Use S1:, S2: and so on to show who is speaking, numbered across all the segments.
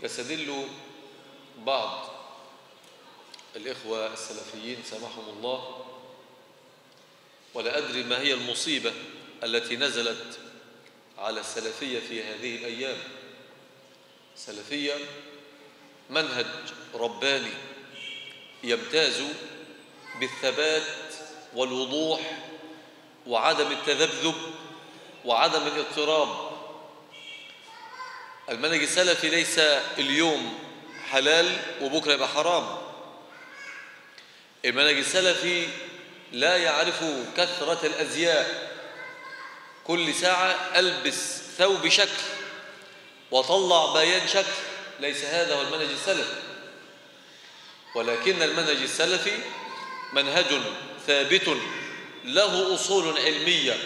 S1: يستدل بعض الإخوة السلفيين سامحهم الله، ولا أدري ما هي المصيبة التي نزلت على السلفية في هذه الأيام. سلفية منهج رباني يمتاز بالثبات والوضوح وعدم التذبذب وعدم الاضطراب. المنهج السلفي ليس اليوم حلال وبكرة يبقى حرام. المنهج السلفي لا يعرف كثرة الأزياء، كل ساعة ألبس ثوب شكل وطلع بيان شكل، ليس هذا هو المنهج السلفي. ولكن المنهج السلفي منهج ثابت له أصول علمية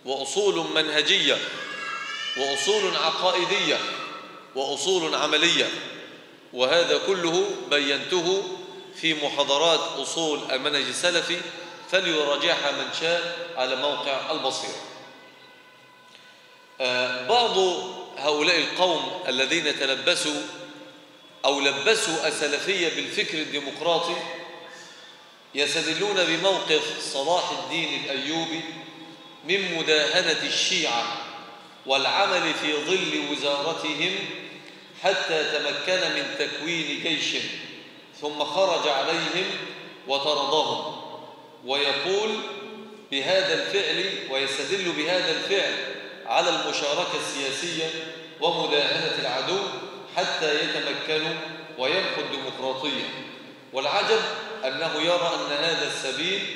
S1: وأصول منهجية وأصول عقائدية وأصول عملية، وهذا كله بينته في محاضرات أصول المنهج السلفي، فليراجعها من شاء على موقع البصيرة. بعض هؤلاء القوم الذين تلبسوا أو لبسوا السلفية بالفكر الديمقراطي يستدلون بموقف صلاح الدين الأيوبي من مداهنة الشيعة والعمل في ظل وزارتهم حتى تمكن من تكوين جيش، ثم خرج عليهم وطردهم، ويقول بهذا الفعل ويستدل بهذا الفعل على المشاركة السياسية ومداهنة العدو حتى يتمكنوا ويمحوا الديمقراطية. والعجب أنه يرى أن هذا السبيل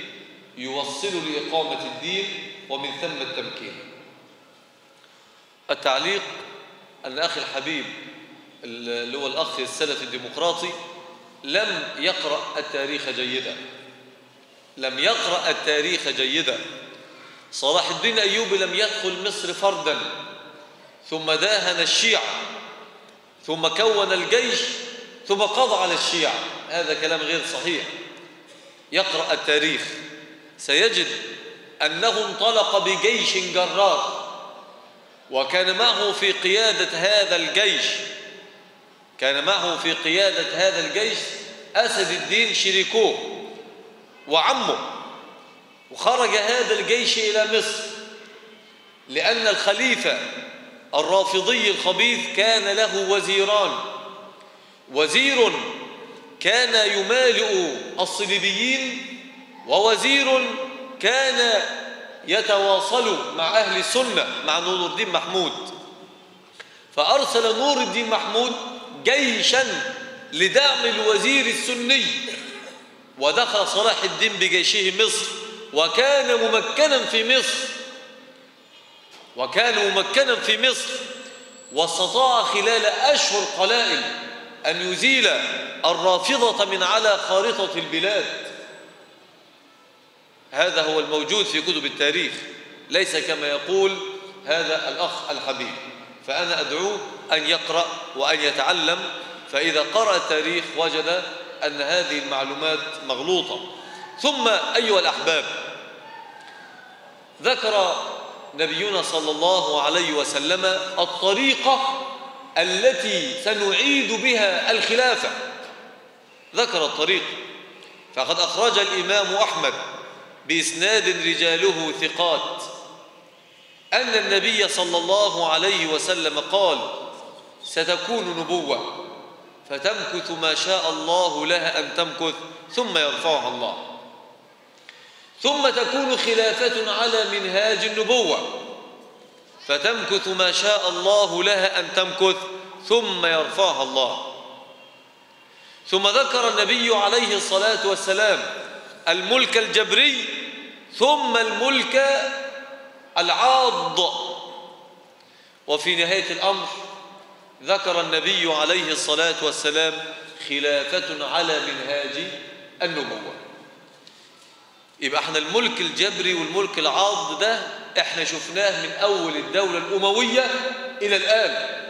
S1: يوصل لإقامة الدين ومن ثم التمكين. التعليق أن أخي الحبيب اللي هو الأخ السلفي الديمقراطي لم يقرأ التاريخ جيدا، لم يقرأ التاريخ جيدا. صلاح الدين الأيوبي لم يدخل مصر فردا، ثم داهن الشيعة، ثم كون الجيش، ثم قضى على الشيعة. هذا كلام غير صحيح. يقرأ التاريخ سيجد أنه انطلق بجيش جرار، وكان معه في قيادة هذا الجيش أسد الدين شريكوه وعمه. وخرج هذا الجيش إلى مصر لأن الخليفة الرافضي الخبيث كان له وزيران، وزير كان يمالئ الصليبيين، ووزير كان يتواصل مع أهل السنة مع نور الدين محمود. فأرسل نور الدين محمود جيشا لدعم الوزير السني، ودخل صلاح الدين بجيشه مصر، وكان ممكنا في مصر، واستطاع خلال أشهر قلائل أن يزيل الرافضة من على خارطة البلاد. هذا هو الموجود في كتب التاريخ، ليس كما يقول هذا الأخ الحبيب. فأنا أدعوه أن يقرأ وأن يتعلم، فإذا قرأ التاريخ وجد أن هذه المعلومات مغلوطة. ثم أيها الأحباب، ذكر نبينا صلى الله عليه وسلم الطريقة التي سنعيد بها الخلافة. ذكر الطريقة، فقد أخرج الإمام أحمد بإسناد رجاله ثقات أن النبي صلى الله عليه وسلم قال: ستكون نبوة فتمكث ما شاء الله لها أن تمكث ثم يرفعها الله، ثم تكون خلافة على منهاج النبوة فتمكث ما شاء الله لها أن تمكث ثم يرفعها الله. ثم ذكر النبي عليه الصلاة والسلام الملك الجبري ثم الملك العاض. وفي نهاية الأمر ذكر النبي عليه الصلاة والسلام خلافة على منهاج النبوة. يبقى احنا الملك الجبري والملك العاض ده احنا شفناه من أول الدولة الأموية إلى الآن،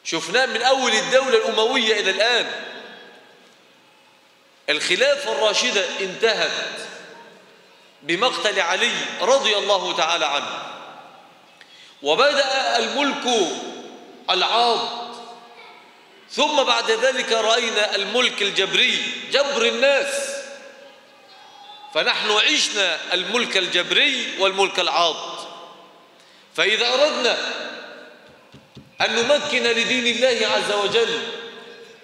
S1: شفناه من أول الدولة الأموية إلى الآن. الخلافة الراشدة انتهت بمقتل علي رضي الله تعالى عنه، وبدأ الملك العاض. ثم بعد ذلك رأينا الملك الجبري، جبر الناس، فنحن عشنا الملك الجبري والملك العاض. فإذا أردنا أن نمكن لدين الله عز وجل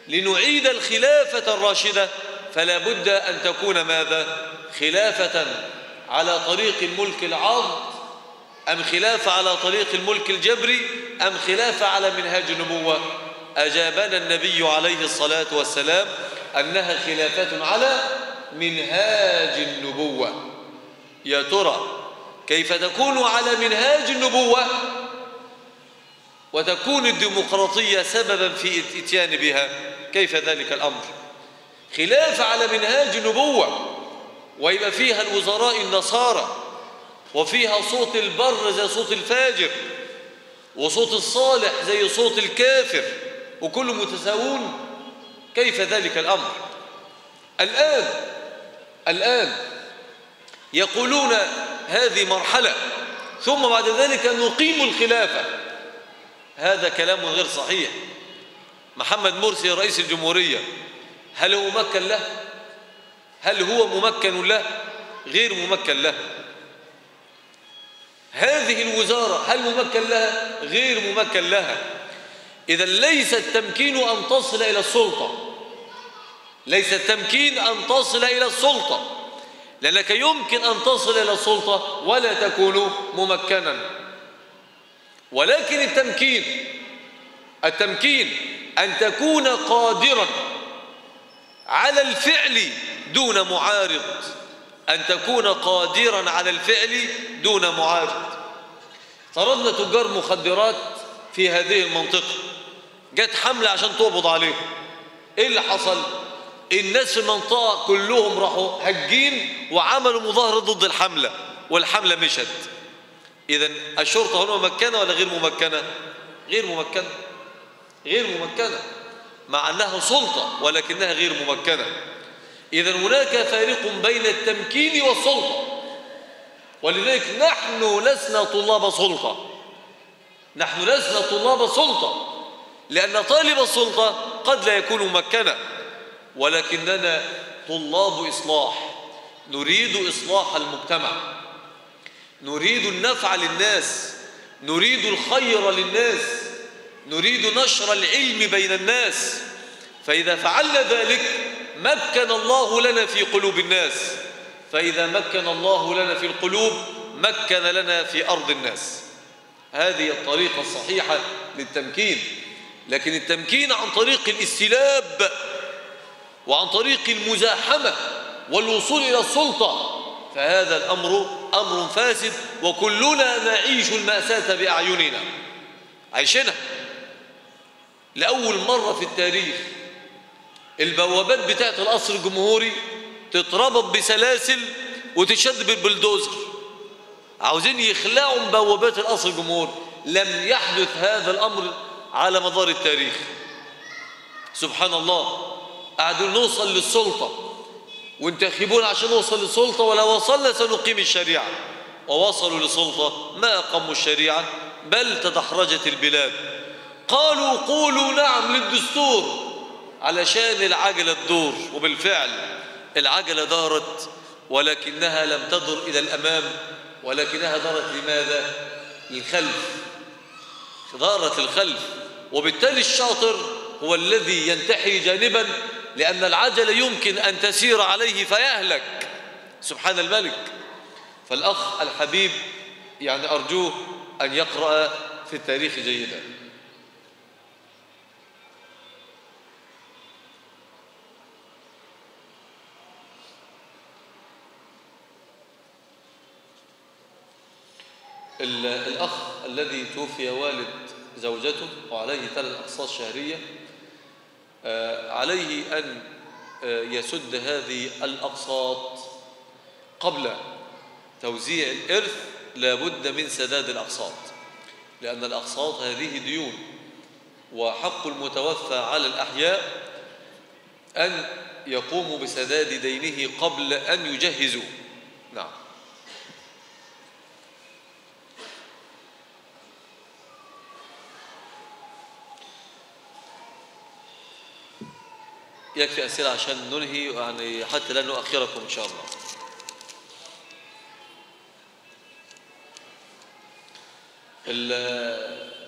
S1: لنعيد الخلافة الراشدة فلا بد أن تكون ماذا؟ خلافة على طريق الملك العاض، أم خلافة على طريق الملك الجبري، أم خلافة على منهاج النبوة؟ أجابنا النبي عليه الصلاة والسلام أنها خلافة على منهاج النبوة. يا ترى كيف تكون على منهاج النبوة وتكون الديمقراطية سببا في اتيان بها؟ كيف ذلك الأمر؟ خلافة على منهاج النبوة ويبقى فيها الوزراء النصارى، وفيها صوت البر زي صوت الفاجر، وصوت الصالح زي صوت الكافر، وكل متساوون. كيف ذلك الأمر؟ الآن يقولون هذه مرحلة ثم بعد ذلك نقيم الخلافة. هذا كلام غير صحيح. محمد مرسي رئيس الجمهورية هل هو ممكن له؟ هل هو ممكن له؟ غير ممكن له. هذه الوزارة هل ممكن لها؟ غير ممكن لها. إذا ليس التمكين أن تصل إلى السلطة، ليس التمكين أن تصل إلى السلطة، لأنك يمكن أن تصل إلى السلطة ولا تكون ممكنا. ولكن التمكين أن تكون قادرا على الفعل دون معارض، أن تكون قادرا على الفعل دون معارض. طردنا تجار مخدرات في هذه المنطقة، جت حملة عشان تقبض عليهم. إيه اللي حصل؟ الناس في المنطقة كلهم راحوا هجين وعملوا مظاهرة ضد الحملة، والحملة مشت. إذن الشرطة هنا ممكنة ولا غير ممكنة؟ غير ممكنة، غير ممكنة، مع أنها سلطة ولكنها غير ممكنة. إذن هناك فارق بين التمكين والسلطة، ولذلك نحن لسنا طلاب سلطة، نحن لسنا طلاب سلطة، لأن طالب السلطة قد لا يكون ممكنا، ولكننا طلاب إصلاح، نريد إصلاح المجتمع، نريد النفع للناس، نريد الخير للناس، نريد نشر العلم بين الناس. فإذا فعلنا ذلك مكن الله لنا في قلوب الناس، فإذا مكن الله لنا في القلوب مكن لنا في أرض الناس. هذه الطريقة الصحيحة للتمكين. لكن التمكين عن طريق الاستلاب وعن طريق المزاحمة والوصول إلى السلطة، فهذا الأمر أمر فاسد، وكلنا نعيش المأساة بأعيننا، عيشنا. لأول مرة في التاريخ البوابات بتاعت القصر الجمهوري تتربط بسلاسل وتشد بالبلدوزر، عاوزين يخلعوا بوابات القصر الجمهوري. لم يحدث هذا الأمر على مدار التاريخ. سبحان الله، قعدوا نوصل للسلطة وانتخبون عشان نوصل للسلطة، ولا وصلنا سنقيم الشريعة. ووصلوا للسلطة ما أقاموا الشريعة، بل تدحرجت البلاد. قالوا قولوا نعم للدستور علشان العجلة تدور، وبالفعل العجلة دارت، ولكنها لم تدر إلى الأمام، ولكنها دارت لماذا؟ للخلف، دارت الخلف. وبالتالي الشاطر هو الذي ينتحي جانبا، لأن العجلة يمكن أن تسير عليه فيهلك. سبحان الملك. فالأخ الحبيب يعني أرجوه أن يقرأ في التاريخ جيدا. الأخ الذي توفي والد زوجته وعليه 3 أقساط شهرية، عليه أن يسد هذه الأقساط قبل توزيع الإرث. لا بد من سداد الأقساط، لأن الأقساط هذه ديون، وحق المتوفى على الأحياء أن يقوموا بسداد دينه قبل أن يجهزوا. نعم. يكفي أسئلة عشان ننهي يعني حتى لا نؤخركم إن شاء الله.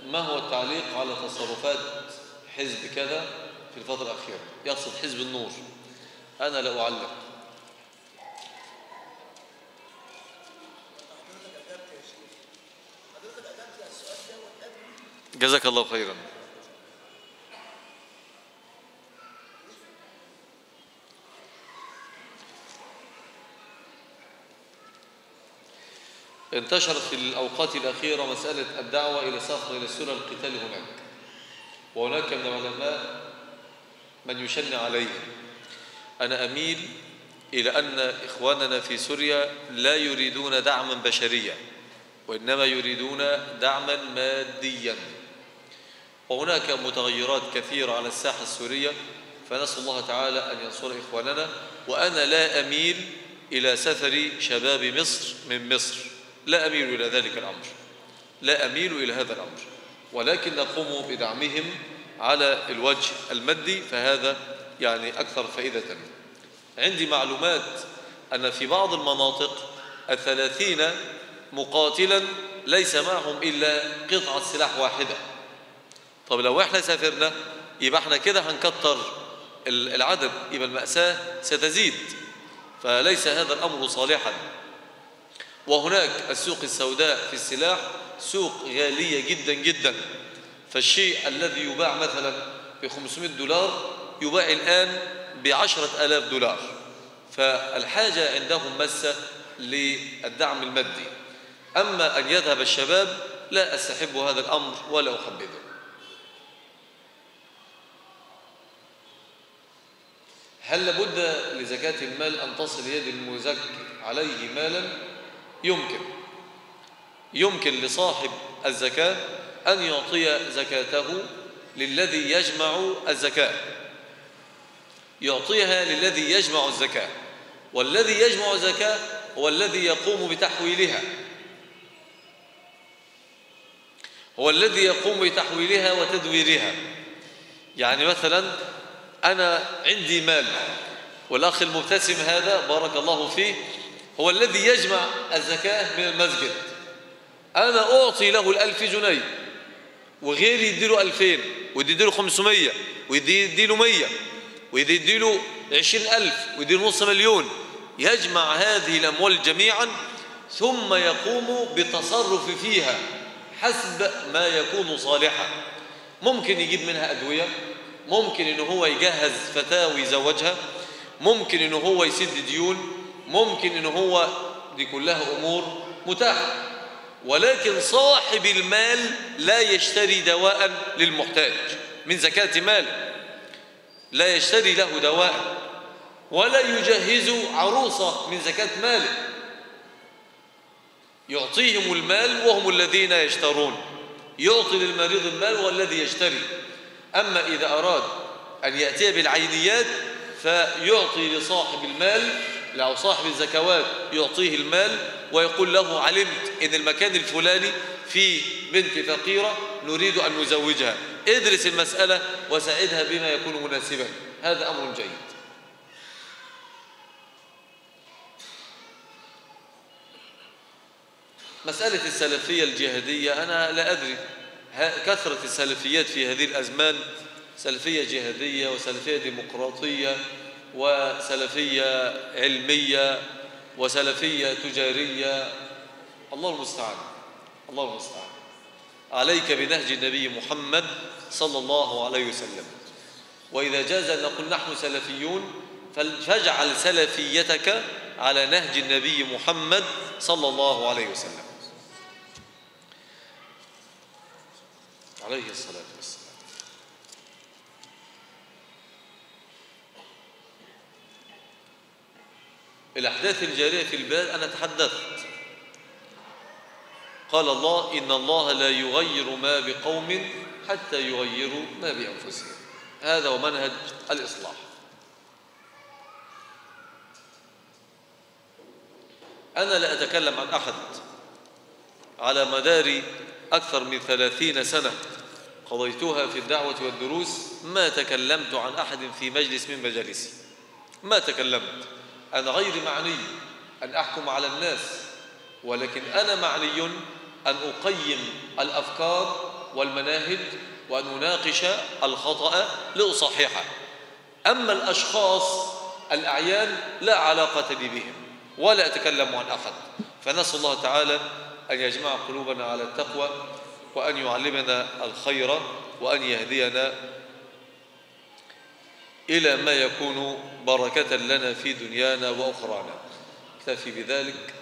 S1: ما هو التعليق على تصرفات حزب كذا في الفترة الأخيرة؟ يقصد حزب النور. أنا لا أعلق. جزاك الله خيرا. انتشرت في الأوقات الأخيرة مسألة الدعوة إلى سفر إلى سوريا القتال هناك، وهناك من العلماء من يشنع عليه. أنا أميل إلى أن إخواننا في سوريا لا يريدون دعما بشريا، وإنما يريدون دعما ماديا، وهناك متغيرات كثيرة على الساحة السورية، فنسأل الله تعالى أن ينصر إخواننا. وأنا لا أميل إلى سفر شباب مصر من مصر، لا أميل إلى ذلك الأمر، لا أميل إلى هذا الأمر، ولكن نقوم بدعمهم على الوجه المادي، فهذا يعني أكثر فائدة. عندي معلومات أن في بعض المناطق 30 مقاتلا ليس معهم إلا قطعة سلاح واحدة. طب لو احنا سافرنا يبقى احنا كده هنكتر العدد، يبقى المأساة ستزيد، فليس هذا الأمر صالحا. وهناك السوق السوداء في السلاح سوق غالية جدا جدا، فالشيء الذي يباع مثلا ب$500 يباع الآن ب10,000 $، فالحاجة عندهم مسة للدعم المادي. أما أن يذهب الشباب لا أستحب هذا الأمر ولا أحبذه. هل لابد لزكاة المال أن تصل يد المزكي عليه مالا؟ يمكن لصاحب الزكاة أن يعطي زكاته للذي يجمع الزكاة، يعطيها للذي يجمع الزكاة، والذي يجمع الزكاة هو الذي يقوم بتحويلها، هو الذي يقوم بتحويلها وتدويرها. يعني مثلا أنا عندي مال، والأخ المبتسم هذا بارك الله فيه هو الذي يجمع الزكاة من المسجد، أنا أعطي له 1000 جنيه، وغيري يديله 2000 ويديله 500 ويديله 100 ويديله 20,000 ويديله نص مليون، يجمع هذه الأموال جميعا ثم يقوم بالتصرف فيها حسب ما يكون صالحا. ممكن يجيب منها أدوية، ممكن إنه هو يجهز فتاة ويزوجها، ممكن إنه هو يسد ديون، ممكن إنه هو دي كلها أمور متاحة. ولكن صاحب المال لا يشتري دواء للمحتاج من زكاة ماله، لا يشتري له دواء، ولا يجهز عروسة من زكاة ماله، يعطيهم المال وهم الذين يشترون، يعطي للمريض المال والذي يشتري. أما إذا أراد أن يأتي بالعينيات فيعطي لصاحب المال، لو صاحب الزكوات يعطيه المال ويقول له علمت إن المكان الفلاني فيه بنت فقيرة نريد أن نزوجها، ادرس المسألة وساعدها بما يكون مناسبا، هذا أمر جيد. مسألة السلفية الجهادية أنا لا أدري، كثرة السلفيات في هذه الأزمان، سلفية جهادية وسلفية ديمقراطية وسلفية علمية وسلفية تجارية، الله المستعان، الله المستعان. عليك بنهج النبي محمد صلى الله عليه وسلم، وإذا جاز أن نقول نحن سلفيون فاجعل سلفيتك على نهج النبي محمد صلى الله عليه وسلم عليه الصلاة والسلام. الأحداث الجارية في البلاد أنا تحدثت، قال الله إن الله لا يغير ما بقوم حتى يغيروا ما بأنفسهم، هذا هو منهج الإصلاح. أنا لا أتكلم عن أحد، على مدار أكثر من 30 سنة قضيتها في الدعوة والدروس ما تكلمت عن أحد في مجلس من مجالسي، ما تكلمت. أنا غير معني أن أحكم على الناس، ولكن أنا معني أن أقيم الأفكار والمناهج وأن أناقش الخطأ لأصححه. أما الأشخاص الأعيان لا علاقة لي بهم ولا أتكلم عن أحد. فنسأل الله تعالى أن يجمع قلوبنا على التقوى، وأن يعلمنا الخير، وأن يهدينا إلى ما يكون بركة لنا في دنيانا وأخرانا. اكتفي بذلك.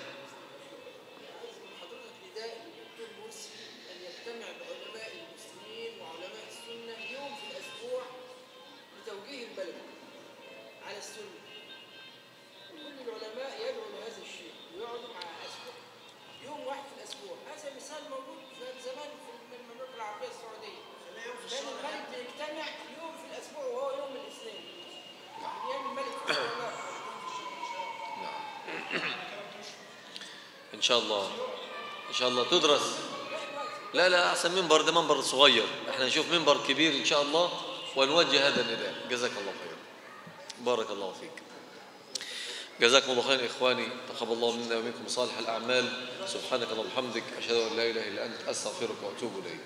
S1: إن شاء الله إن شاء الله تدرس. لا أحسن منبر ده منبر صغير، إحنا نشوف منبر كبير إن شاء الله ونوجه هذا النداء. جزاك الله خير، بارك الله فيك. جزاكم الله خير إخواني، تقبل الله منا ومنكم صالح الأعمال. سبحانك اللهم وبحمدك، أشهد أن لا إله إلا أنت، أستغفرك وأتوب إليك.